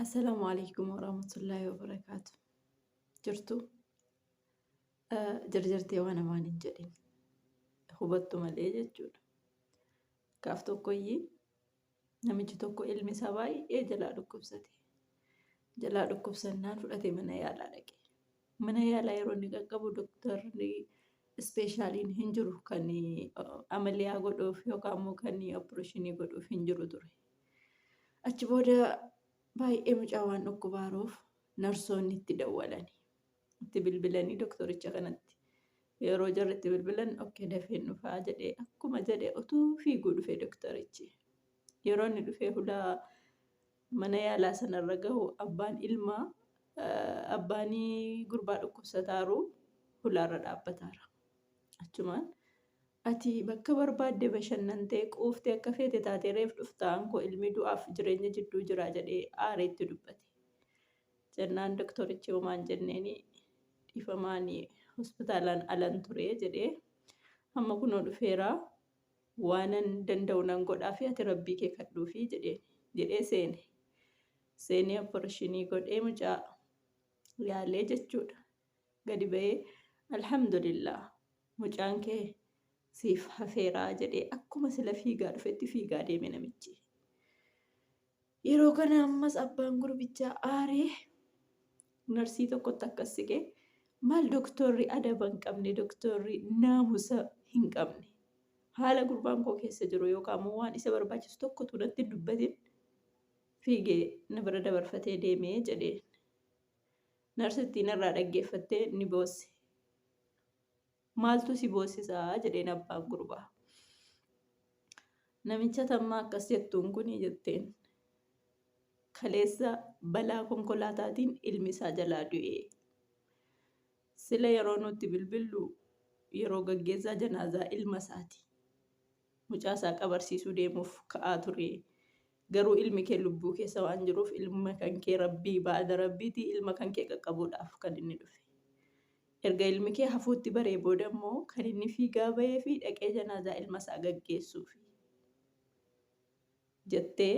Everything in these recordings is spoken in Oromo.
السلام عليكم ورحمة الله وبركاته. جرتو جرجرتي وانا ما ننجرين hubattu malee jechuudha. Gaaf tokkoyyii namichi tokko ilmi isaa baay'ee jalaa dhukkubsate. Jalaa dhukkubsannaan fudhatee mana yaalaa dhaqe. Mana yaalaa yeroo inni qaqqabu doktorri ispeeshaaliin hin jiru kan amaliyaa godhuuf yookaan immoo kan opereeshinii godhuuf hin jiru ture. Achi booda baay'ee mucaa waan dhukkubaaruuf narsoonni itti dawwalani. Itti bilbilanii doktoricha kanatti. Yeroo jarri itti bilbilan okkee dafeen dhufaa jedhee akkuma jedhee utuu fiiguu dhufee doktorichi. Yeroo inni dhufee hulaa mana yaalaa sanarra gahu abbaanii gurbaa dhukkubsataaru hulaarra dhaabbataara. Achumaan ati bakka barbaadde bashannantee quuftee akka feete taatee reef dhuftaan koo ilmi du'aaf jireenya jidduu jira jedhee aareetti dubbate. Jennaan doktorichi homaan jenneeni dhifamaanii hospitaalaan alan ture jedhee amma kunoo dhufeeraa waanan danda'u nan godhaa fi ati rabbii kee kadhuufi jedhee seene. Seenee opereeshinii godhee mucaa yaalee jechuudha. Gadi ba'ee alhamdulillah mucaan kee siif hafeeraa jedhee akkuma sila fiigaa dhufetti fiigaa deeme namichi. Yeroo kana ammas abbaan gurbichaa aaree narsii tokkotti akkas siqee maal doktorri adaba hin qabne doktorri naamusa hin qabne haala gurbaan koo keessa jiru yookaan immoo waan isa barbaachisu tokkotu natti dubbatin fiigee na bira dabarfatee deemee jedheen. Narsittiin irraa dhaggeeffattee ni boosse. Maaltu si boossisaa jedheen abbaan gurbaa. Namicha tammaa akkas jettuun kuni jetteen kaleessa balaa konkolaataatiin ilmi isaa jalaa du'ee. Sila yeroo nuti bilbillu yeroo gaggeessaa janaazaa ilma isaati. Mucaa isaa qabarsiisuu deemuuf ka'aa ture. Garuu ilmi kee lubbuu keessa waan jiruuf ilma kan kee rabbii baada rabbiitii ilma kan kee qaqqabuudhaaf kan inni dhufe. Erga ilmi kee hafuutti baree booda immoo kan inni fiigaa bahee fi dhaqee janaazaa ilma isaa gaggeessuufi. Jettee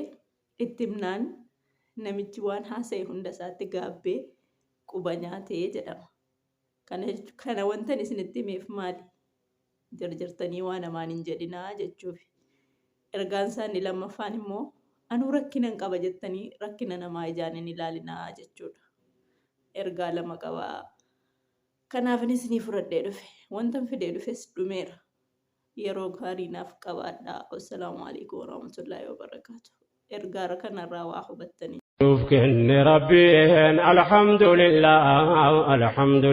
itti himnaan namichi waan haasa'e hunda isaatti gaabbee quba nyaatee jedhama. Kana wantan isinitti himeef maali? Jarjartanii waan namaan hin jedhinaa jechuuf. Ergaan isaanii lammaffaan immoo anuu rakkina hin qaba jettanii rakkina namaa ijaan hin ilaalinaa jechuudha. Ergaa lama qabaa. Kanaafin isinii fudhadhee dhufe. Wantan fidee dhufes dhumeera. Yeroo gaarii naaf qabaadhaa. Wassalaamu alaikum warahmatullaahi wabarakaatuh. Ergaa kanarraa waa hubattanii. ربي الحمد لله الحمد